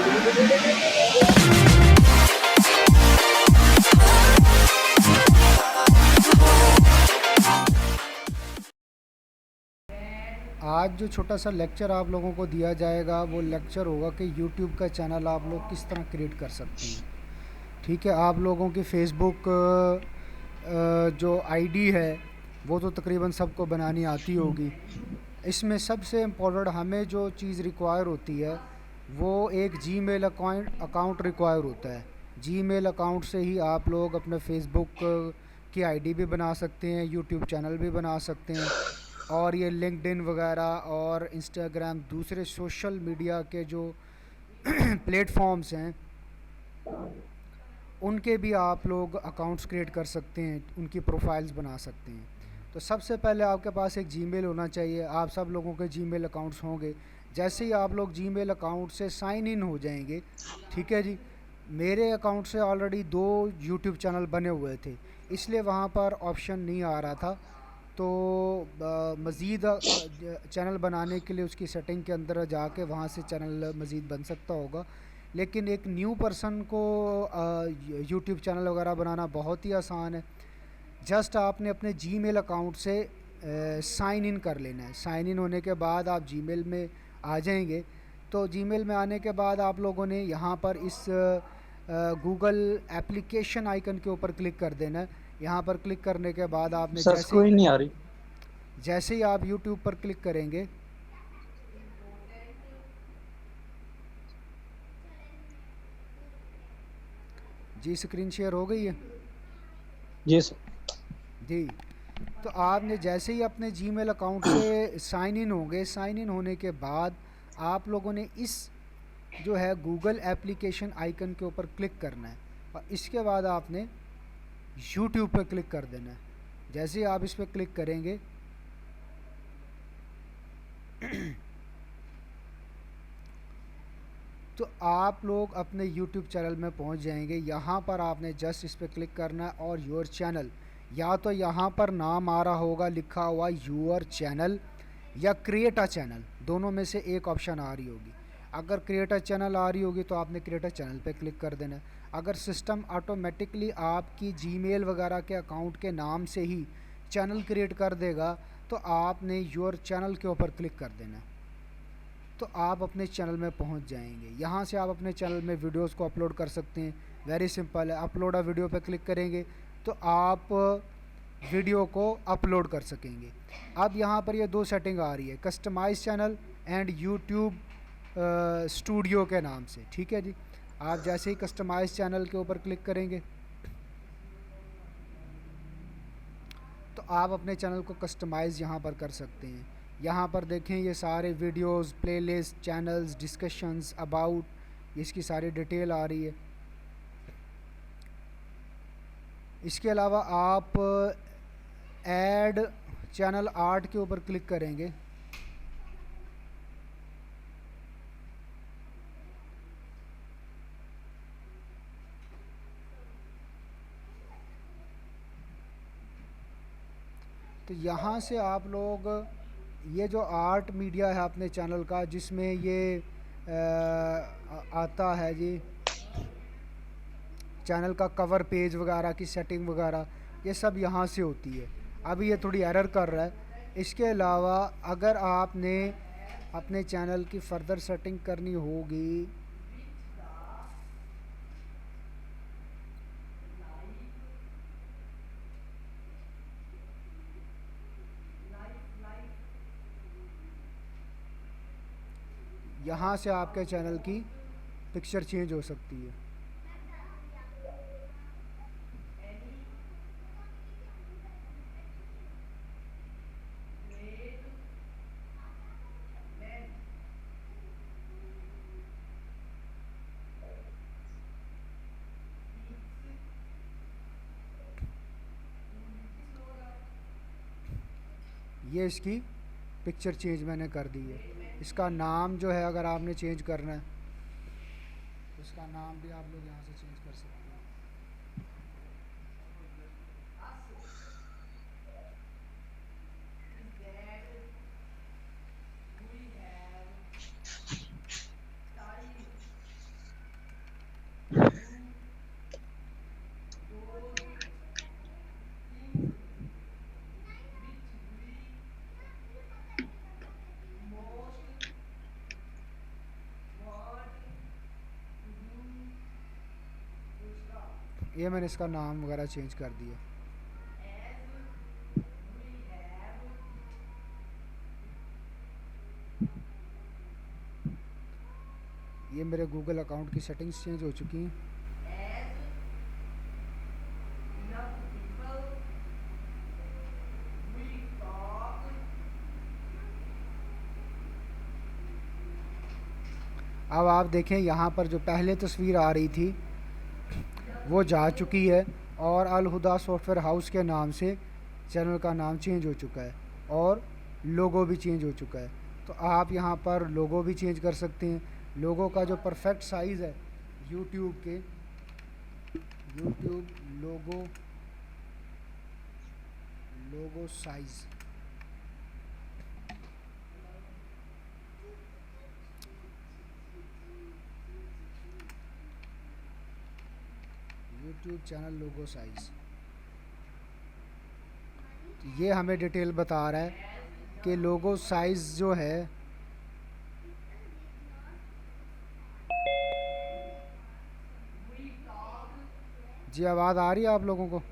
आज जो छोटा सा लेक्चर आप लोगों को दिया जाएगा वो लेक्चर होगा कि यूट्यूब का चैनल आप लोग किस तरह क्रिएट कर सकते हैं। ठीक है, आप लोगों की फेसबुक जो आईडी है वो तो तकरीबन सबको बनानी आती होगी। इसमें सबसे इम्पोर्टेंट हमें जो चीज़ रिक्वायर होती है वो एक जीमेल अकाउंट रिक्वायर होता है। जीमेल अकाउंट से ही आप लोग अपने फेसबुक की आईडी भी बना सकते हैं, यूट्यूब चैनल भी बना सकते हैं, और ये लिंक्डइन वगैरह और इंस्टाग्राम दूसरे सोशल मीडिया के जो प्लेटफॉर्म्स हैं उनके भी आप लोग अकाउंट्स क्रिएट कर सकते हैं, उनकी प्रोफाइल्स बना सकते हैं। तो सबसे पहले आपके पास एक जीमेल होना चाहिए। आप सब लोगों के जीमेल अकाउंट्स होंगे। जैसे ही आप लोग जीमेल अकाउंट से साइन इन हो जाएंगे, ठीक है जी, मेरे अकाउंट से ऑलरेडी 2 यूट्यूब चैनल बने हुए थे, इसलिए वहाँ पर ऑप्शन नहीं आ रहा था। तो मज़ीद चैनल बनाने के लिए उसकी सेटिंग के अंदर जाके वहाँ से चैनल मज़ीद बन सकता होगा। लेकिन एक न्यू पर्सन को यूट्यूब चैनल वगैरह बनाना बहुत ही आसान है। जस्ट आपने अपने जीमेल अकाउंट से साइन इन कर लेना है। साइन इन होने के बाद आप जीमेल में आ जाएंगे। तो जीमेल में आने के बाद आप लोगों ने यहाँ पर इस गूगल एप्लीकेशन आइकन के ऊपर क्लिक कर देना है। यहाँ पर क्लिक करने के बाद आपने सर स्क्रीन नहीं आ रही। जैसे ही आप यूट्यूब पर क्लिक करेंगे, जी स्क्रीन शेयर हो गई है जी सर। जी। तो आपने जैसे ही अपने जीमेल अकाउंट से साइन इन होंगे, साइन इन होने के बाद आप लोगों ने इस जो है गूगल एप्लीकेशन आइकन के ऊपर क्लिक करना है, और इसके बाद आपने यूट्यूब पर क्लिक कर देना है। जैसे ही आप इस पर क्लिक करेंगे तो आप लोग अपने यूट्यूब चैनल में पहुंच जाएंगे। यहाँ पर आपने जस्ट इस पर क्लिक करना है और योर चैनल, या तो यहाँ पर नाम आ रहा होगा लिखा हुआ योर चैनल या क्रिएट अ चैनल, दोनों में से एक ऑप्शन आ रही होगी। अगर क्रिएट अ चैनल आ रही होगी तो आपने क्रिएट अ चैनल पे क्लिक कर देना है। अगर सिस्टम ऑटोमेटिकली आपकी जीमेल वगैरह के अकाउंट के नाम से ही चैनल क्रिएट कर देगा तो आपने योर चैनल के ऊपर क्लिक कर देना है। तो आप अपने चैनल में पहुंच जाएंगे। यहाँ से आप अपने चैनल में वीडियोस को अपलोड कर सकते हैं। वेरी सिंपल है, अपलोड अ वीडियो पर क्लिक करेंगे तो आप वीडियो को अपलोड कर सकेंगे। अब यहाँ पर ये 2 सेटिंग आ रही है, customize channel and YouTube studio के नाम से। ठीक है जी, आप जैसे ही कस्टमाइज चैनल के ऊपर क्लिक करेंगे तो आप अपने चैनल को कस्टमाइज़ यहाँ पर कर सकते हैं। यहाँ पर देखें ये सारे videos, playlist, channels, discussions, about, इसकी सारी डिटेल आ रही है। इसके अलावा आप ऐड चैनल आर्ट के ऊपर क्लिक करेंगे तो यहाँ से आप लोग ये जो आर्ट मीडिया है अपने चैनल का, जिसमें ये आता है जी चैनल का कवर पेज वगैरह की सेटिंग वगैरह, ये सब यहाँ से होती है। अभी ये थोड़ी एरर कर रहा है। इसके अलावा अगर आपने अपने चैनल की फ़र्दर सेटिंग करनी होगी यहाँ से आपके चैनल की पिक्चर चेंज हो सकती है। ये इसकी पिक्चर चेंज मैंने कर दी है। इसका नाम जो है अगर आपने चेंज करना है तो इसका नाम भी आप लोग यहाँ से चेंज कर सकते हैं। ये मैंने इसका नाम वगैरह चेंज कर दिया। ये मेरे गूगल अकाउंट की सेटिंग्स चेंज हो चुकी हैं। अब आप देखें यहाँ पर जो पहले तस्वीर आ रही थी वो जा चुकी है और अल हुदा सॉफ्टवेयर हाउस के नाम से चैनल का नाम चेंज हो चुका है और लोगो भी चेंज हो चुका है। तो आप यहाँ पर लोगो भी चेंज कर सकते हैं। लोगो का जो परफेक्ट साइज़ है यूट्यूब के, यूट्यूब लोगो, लोगो साइज़, यूट्यूब चैनल लोगो साइज़, ये हमें डिटेल बता रहा है कि लोगो साइज़ जो है जी। आवाज़ आ रही है आप लोगों को?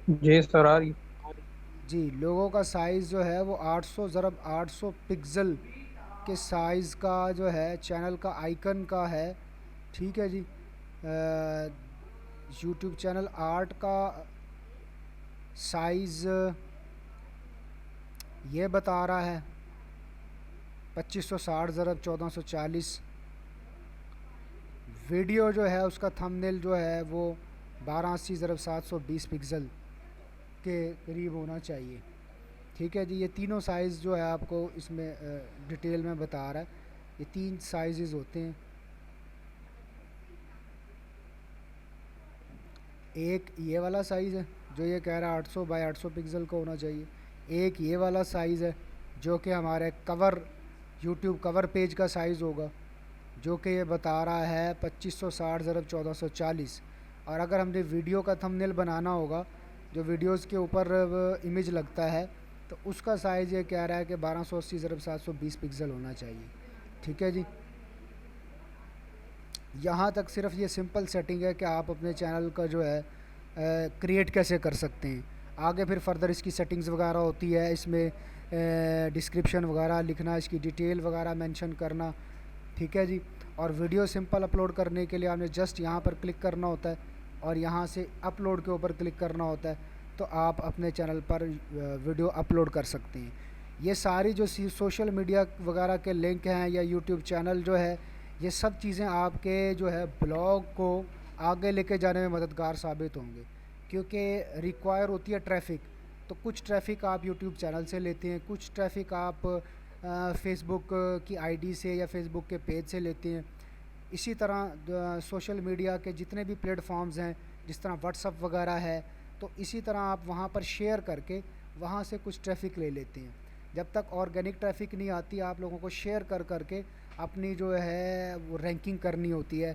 जी सर आ रही। जी, लोगों का साइज़ जो है वो 800 ज़रब 800 पिक्सल के साइज़ का जो है चैनल का आइकन का है। ठीक है जी। यूट्यूब चैनल आर्ट का साइज़ ये बता रहा है 2560 ज़रब 1440। वीडियो जो है उसका थंबनेल जो है वो 1280 ज़रब 720 पिक्सल के करीब होना चाहिए। ठीक है जी। ये तीनों साइज़ जो है आपको इसमें डिटेल में बता रहा है। ये 3 साइज़ होते हैं। एक ये वाला साइज़ है जो ये कह रहा है 800 बाई 800 पिक्सल का होना चाहिए। एक ये वाला साइज़ है जो कि हमारे कवर, यूट्यूब कवर पेज का साइज़ होगा, जो कि ये बता रहा है 2560 ज़रब 1440। और अगर हमने वीडियो का थंबनेल बनाना होगा, जो वीडियोस के ऊपर इमेज लगता है, तो उसका साइज़ ये कह रहा है कि 1280 ज़रब 720 पिक्सल होना चाहिए। ठीक है जी। यहाँ तक सिर्फ ये सिंपल सेटिंग है कि आप अपने चैनल का जो है क्रिएट कैसे कर सकते हैं। आगे फिर फर्दर इसकी सेटिंग्स वगैरह होती है, इसमें डिस्क्रिप्शन वगैरह लिखना, इसकी डिटेल वगैरह मेंशन करना। ठीक है जी। और वीडियो सिंपल अपलोड करने के लिए आपने जस्ट यहाँ पर क्लिक करना होता है और यहाँ से अपलोड के ऊपर क्लिक करना होता है, तो आप अपने चैनल पर वीडियो अपलोड कर सकते हैं। ये सारी जो सोशल मीडिया वगैरह के लिंक हैं या यूट्यूब चैनल जो है, ये सब चीज़ें आपके जो है ब्लॉग को आगे लेके जाने में मददगार साबित होंगे, क्योंकि रिक्वायर होती है ट्रैफ़िक। तो कुछ ट्रैफ़िक आप यूट्यूब चैनल से लेते हैं, कुछ ट्रैफ़िक आप फ़ेसबुक की आईडी से या फ़ेसबुक के पेज से लेते हैं। इसी तरह सोशल मीडिया के जितने भी प्लेटफॉर्म्स हैं, जिस तरह व्हाट्सअप वगैरह है, तो इसी तरह आप वहाँ पर शेयर करके वहाँ से कुछ ट्रैफ़िक ले लेते हैं। जब तक ऑर्गेनिक ट्रैफ़िक नहीं आती, आप लोगों को शेयर कर करके अपनी जो है वो रैंकिंग करनी होती है,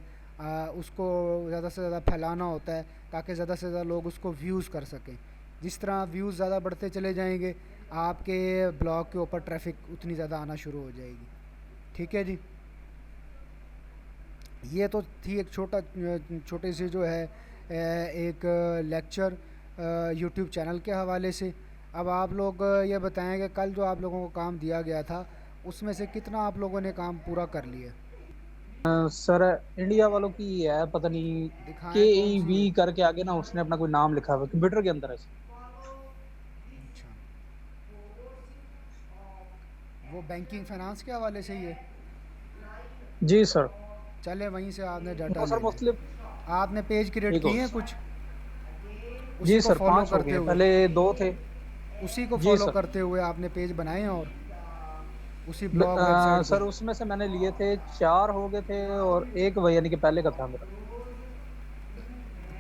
उसको ज़्यादा से ज़्यादा फैलाना होता है ताकि ज़्यादा से ज़्यादा लोग उसको व्यूज़ कर सकें। जिस तरह व्यूज़ ज़्यादा बढ़ते चले जाएंगे, आपके ब्लॉग के ऊपर ट्रैफ़िक उतनी ज़्यादा आना शुरू हो जाएगी। ठीक है जी। ये तो थी एक छोटे से जो है एक लेक्चर यूट्यूब चैनल के हवाले से। अब आप लोग ये बताएं कि कल जो आप लोगों को काम दिया गया था, उसमें से कितना आप लोगों ने काम पूरा कर लिया? सर इंडिया वालों की है, पता नहीं के दिखाएं कौन ई सी वी है? करके आगे ना उसने अपना कोई नाम लिखा हुआ है कंप्यूटर के अंदर है। अच्छा, वो बैंकिंग फाइनेंस के हवाले से ही है। जी सर। चले वहीं से आपने डाटा तो ले सर लें। मोस्टली आपने पेज क्रिएट एक हो। किए हैं कुछ उसी जी को सर फॉलो 5 हो करते गए, हुए? पहले 2 थे। उसी को जी फॉलो सर। करते हुए आपने पेज बनाए हैं और उसी ब्लॉग वेबसाइट को? सर उसमें से मैंने लिए थे 4 हो गए थे और एक वही यानी कि पहले का था मेरा।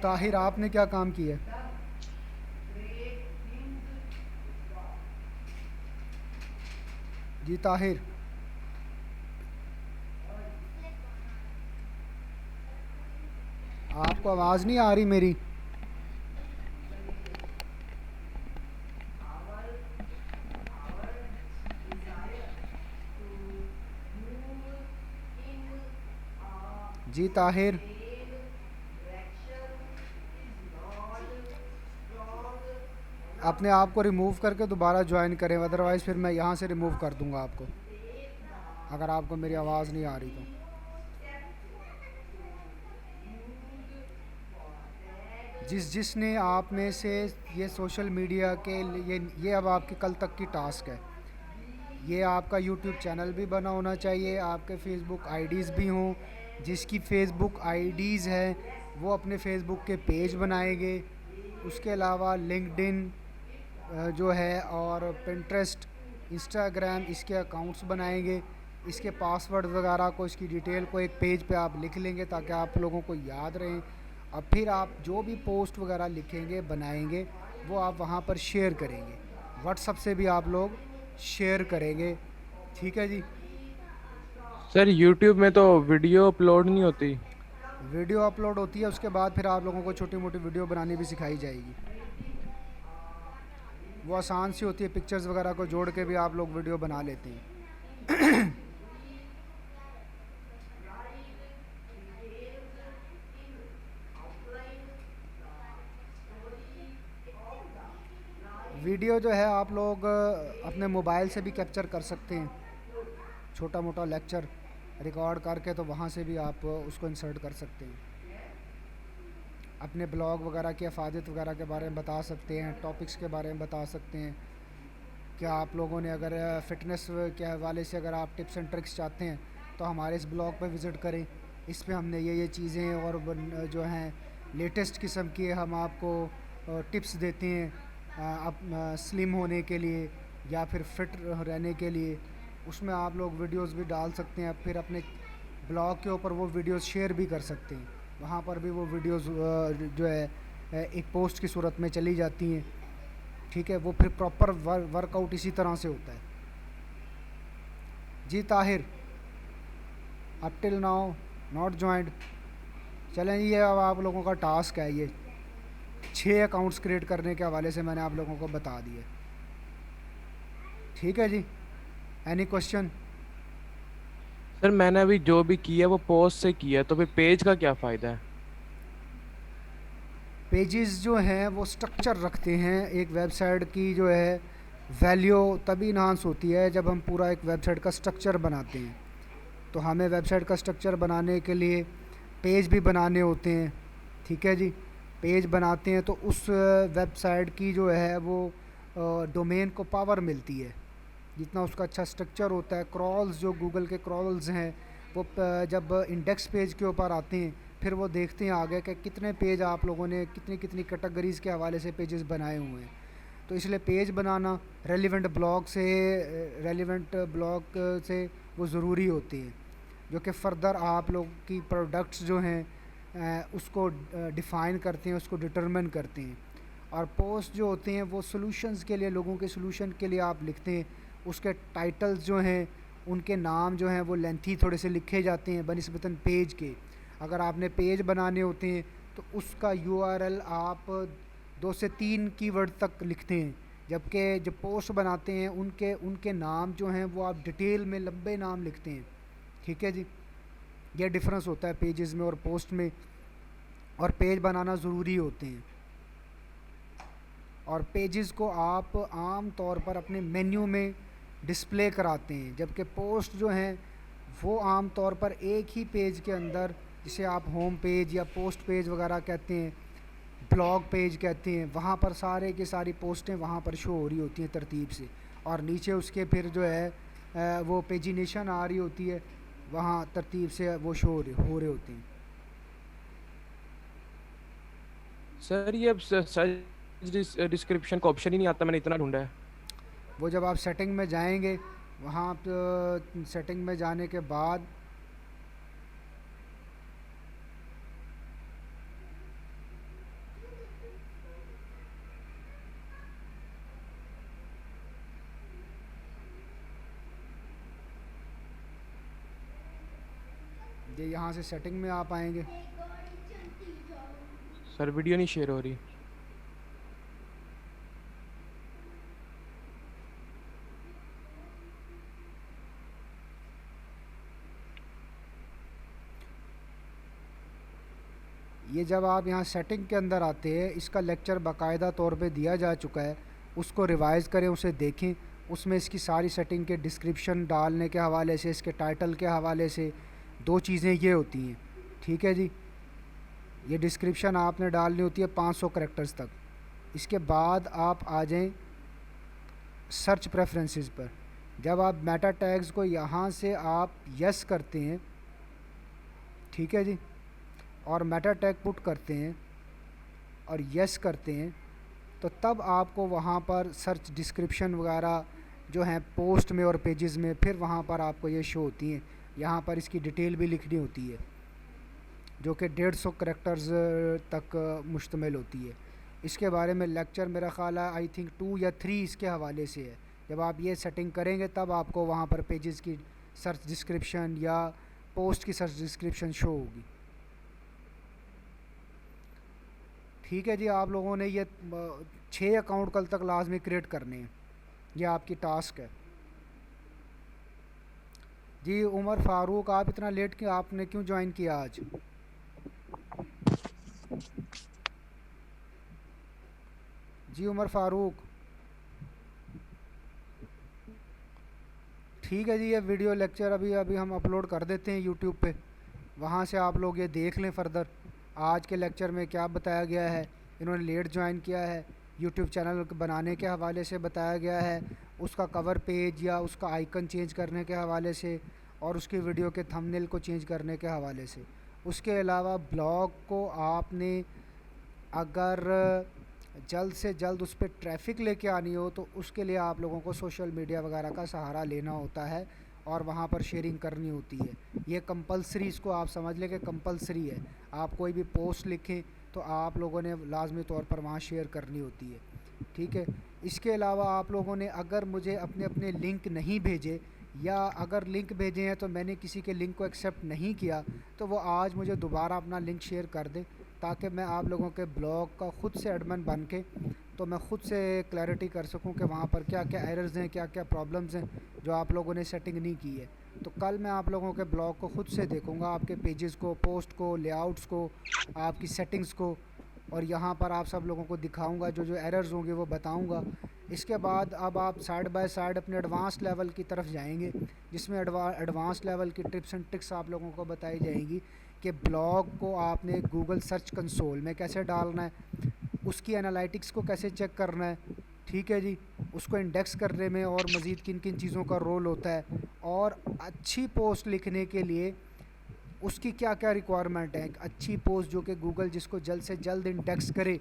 ताहिर, आपने क्या काम किया है? जी ताहिर, आपको आवाज़ नहीं आ रही मेरी? जी ताहिर, अपने आप को रिमूव करके दोबारा ज्वाइन करें, अदरवाइज़ फिर मैं यहाँ से रिमूव कर दूँगा आपको, अगर आपको मेरी आवाज़ नहीं आ रही तो। जिसने आप में से ये सोशल मीडिया के ये अब आपकी कल तक की टास्क है। ये आपका यूट्यूब चैनल भी बना होना चाहिए, आपके फेसबुक आईडीज़ भी हों। जिसकी फेसबुक आईडीज़ है वो अपने फेसबुक के पेज बनाएंगे। उसके अलावा लिंक्डइन जो है और पिंटरेस्ट, इंस्टाग्राम, इसके अकाउंट्स बनाएंगे। इसके पासवर्ड वगैरह को, इसकी डिटेल को एक पेज पे आप लिख लेंगे ताकि आप लोगों को याद रहें। अब फिर आप जो भी पोस्ट वगैरह लिखेंगे, बनाएंगे, वो आप वहाँ पर शेयर करेंगे। व्हाट्सअप से भी आप लोग शेयर करेंगे। ठीक है जी। सर यूट्यूब में तो वीडियो अपलोड नहीं होती। वीडियो अपलोड होती है, उसके बाद फिर आप लोगों को छोटी मोटी वीडियो बनानी भी सिखाई जाएगी। वो आसान सी होती है, पिक्चर्स वगैरह को जोड़ के भी आप लोग वीडियो बना लेते हैं। वीडियो जो है आप लोग अपने मोबाइल से भी कैप्चर कर सकते हैं, छोटा मोटा लेक्चर रिकॉर्ड करके, तो वहाँ से भी आप उसको इंसर्ट कर सकते हैं। अपने ब्लॉग वगैरह की अफादत वगैरह के बारे में बता सकते हैं, टॉपिक्स के बारे में बता सकते हैं। क्या आप लोगों ने अगर फ़िटनेस के हवाले से अगर आप टिप्स एंड ट्रिक्स चाहते हैं तो हमारे इस ब्लॉग पर विज़िट करें। इस पे हमने ये चीज़ें और जो हैं लेटेस्ट किस्म की हम आपको टिप्स देते हैं आप स्लिम होने के लिए या फिर फिट रहने के लिए। उसमें आप लोग वीडियोस भी डाल सकते हैं, फिर अपने ब्लॉग के ऊपर वो वीडियोस शेयर भी कर सकते हैं। वहाँ पर भी वो वीडियोस जो है एक पोस्ट की सूरत में चली जाती हैं। ठीक है, वो फिर प्रॉपर वर्कआउट इसी तरह से होता है। जी Tahir, up till now not joint. चलें, ये अब आप लोगों का टास्क है। ये 6 अकाउंट्स क्रिएट करने के हवाले से मैंने आप लोगों को बता दिया। ठीक है जी, एनी क्वेश्चन? सर मैंने अभी जो भी किया वो पोस्ट से किया, तो फिर पेज का क्या फ़ायदा है? पेजेस जो हैं वो स्ट्रक्चर रखते हैं। एक वेबसाइट की जो है वैल्यू तभी इन्हांस होती है जब हम पूरा एक वेबसाइट का स्ट्रक्चर बनाते हैं। तो हमें वेबसाइट का स्ट्रक्चर बनाने के लिए पेज भी बनाने होते हैं। ठीक है जी, पेज बनाते हैं तो उस वेबसाइट की जो है वो डोमेन को पावर मिलती है। जितना उसका अच्छा स्ट्रक्चर होता है, क्रॉल्स जो गूगल के क्रॉल्स हैं वो जब इंडेक्स पेज के ऊपर आते हैं फिर वो देखते हैं आगे कि कितने पेज आप लोगों ने कितनी कितनी कैटेगरीज़ के हवाले से पेजेस बनाए हुए हैं। तो इसलिए पेज बनाना रेलिवेंट ब्लॉग से वो ज़रूरी होती है, जो कि फ़र्दर आप लोग की प्रोडक्ट्स जो हैं उसको डिफ़ाइन करते हैं, उसको डिटरमिन करते हैं। और पोस्ट जो होते हैं वो सॉल्यूशंस के लिए, लोगों के सॉल्यूशन के लिए आप लिखते हैं। उसके टाइटल्स जो हैं उनके नाम जो हैं वो लेंथी थोड़े से लिखे जाते हैं बनिस्बतन पेज के। अगर आपने पेज बनाने होते हैं तो उसका यूआरएल आप 2 से 3 कीवर्ड तक लिखते हैं, जबकि जब पोस्ट बनाते हैं उनके नाम जो हैं वो आप डिटेल में लंबे नाम लिखते हैं। ठीक है जी, यह डिफरेंस होता है पेजेस में और पोस्ट में। और पेज बनाना ज़रूरी होते हैं। और पेजेस को आप आम तौर पर अपने मेन्यू में डिस्प्ले कराते हैं, जबकि पोस्ट जो हैं वो आम तौर पर एक ही पेज के अंदर, जिसे आप होम पेज या पोस्ट पेज वगैरह कहते हैं, ब्लॉग पेज कहते हैं, वहाँ पर सारे की सारी पोस्टें वहाँ पर शो हो रही होती हैं तरतीब से। और नीचे उसके फिर जो है वो पेजिनेशन आ रही होती है, वहाँ तरतीब से वो शो हो रहे होते हैं। सर ये अब सर्च डिस्क्रिप्शन का ऑप्शन ही नहीं आता, मैंने इतना ढूंढा है। वो जब आप सेटिंग में जाएंगे, वहाँ आप सेटिंग में जाने के बाद ये यहाँ से सेटिंग में आप आएंगे। सर वीडियो नहीं शेयर हो रही। ये जब आप यहाँ सेटिंग के अंदर आते हैं, इसका लेक्चर बाकायदा तौर पे दिया जा चुका है। उसको रिवाइज़ करें, उसे देखें। उसमें इसकी सारी सेटिंग के डिस्क्रिप्शन डालने के हवाले से, इसके टाइटल के हवाले से 2 चीज़ें ये होती हैं, ठीक है जी। ये डिस्क्रिप्शन आपने डालनी होती है 500 कैरेक्टर्स तक। इसके बाद आप आ जाएं सर्च प्रेफरेंसेस पर। जब आप मेटा टैग्स को यहाँ से आप यस करते हैं, ठीक है जी, और मेटा टैग पुट करते हैं और यस करते हैं, तो तब आपको वहाँ पर सर्च डिस्क्रिप्शन वगैरह जो हैं पोस्ट में और पेजेस में, फिर वहाँ पर आपको ये शो होती हैं। यहाँ पर इसकी डिटेल भी लिखनी होती है जो कि 150 कैरेक्टर्स तक मुश्तमिल होती है। इसके बारे में लेक्चर मेरा ख़्याल है आई थिंक 2 या 3 इसके हवाले से है। जब आप ये सेटिंग करेंगे तब आपको वहाँ पर पेजेस की सर्च डिस्क्रिप्शन या पोस्ट की सर्च डिस्क्रिप्शन शो होगी, ठीक है जी। आप लोगों ने ये 6 अकाउंट कल तक लाजमी क्रिएट करने हैं, ये आपकी टास्क है जी। उमर फ़ारूक, आप इतना लेट क्यों, आपने क्यों ज्वाइन किया आज? जी उमर फ़ारूक, ठीक है जी। ये वीडियो लेक्चर अभी अभी हम अपलोड कर देते हैं यूट्यूब पे, वहाँ से आप लोग ये देख लें फ़र्दर आज के लेक्चर में क्या बताया गया है। इन्होंने लेट ज्वाइन किया है, यूट्यूब चैनल बनाने के हवाले से बताया गया है, उसका कवर पेज या उसका आइकन चेंज करने के हवाले से, और उसकी वीडियो के थंबनेल को चेंज करने के हवाले से। उसके अलावा ब्लॉग को आपने अगर जल्द से जल्द उस पर ट्रैफिक लेके आनी हो तो उसके लिए आप लोगों को सोशल मीडिया वगैरह का सहारा लेना होता है और वहाँ पर शेयरिंग करनी होती है। ये कंपलसरी, इसको आप समझ लें कि कंपलसरी है। आप कोई भी पोस्ट लिखें तो आप लोगों ने लाजमी तौर पर वहाँ शेयर करनी होती है, ठीक है। इसके अलावा आप लोगों ने अगर मुझे अपने अपने लिंक नहीं भेजे, या अगर लिंक भेजे हैं तो मैंने किसी के लिंक को एक्सेप्ट नहीं किया, तो वो आज मुझे दोबारा अपना लिंक शेयर कर दें, ताकि मैं आप लोगों के ब्लॉग का ख़ुद से एडमिन बन के तो मैं ख़ुद से क्लैरिटी कर सकूं कि वहाँ पर क्या क्या एरर्स हैं, क्या क्या प्रॉब्लम्स हैं जो आप लोगों ने सेटिंग नहीं की है। तो कल मैं आप लोगों के ब्लॉग को ख़ुद से देखूँगा, आपके पेजेस को, पोस्ट को, लेआउट्स को, आपकी सेटिंग्स को, और यहाँ पर आप सब लोगों को दिखाऊंगा, जो जो एरर्स होंगे वो बताऊंगा। इसके बाद अब आप साइड बाय साइड अपने एडवांस लेवल की तरफ जाएंगे, जिसमें एडवांस लेवल की टिप्स एंड ट्रिक्स आप लोगों को बताई जाएंगी कि ब्लॉग को आपने गूगल सर्च कंसोल में कैसे डालना है, उसकी एनालिटिक्स को कैसे चेक करना है, ठीक है जी, उसको इंडेक्स करने में और मज़ीद किन किन चीज़ों का रोल होता है, और अच्छी पोस्ट लिखने के लिए उसकी क्या क्या रिक्वायरमेंट है। एक अच्छी पोस्ट जो कि गूगल जिसको जल्द से जल्द इंडेक्स करे,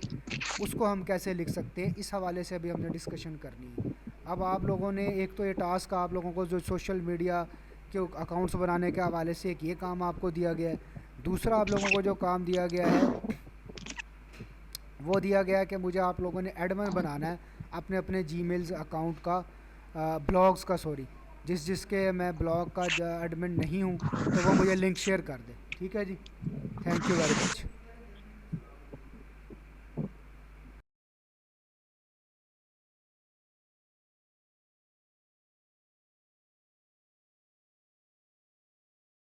उसको हम कैसे लिख सकते हैं, इस हवाले से अभी हमने डिस्कशन करनी है। अब आप लोगों ने एक तो ये टास्क आप लोगों को जो सोशल मीडिया के अकाउंट्स बनाने के हवाले से एक ये काम आपको दिया गया है। दूसरा आप लोगों को जो काम दिया गया है वो दिया गया है कि मुझे आप लोगों ने एडमिन बनाना है अपने अपने जीमेल्स अकाउंट का, ब्लॉग्स का, सॉरी, जिसके मैं ब्लॉग का एडमिन नहीं हूँ, तो वो मुझे लिंक शेयर कर दे, ठीक है जी। Thank you very much.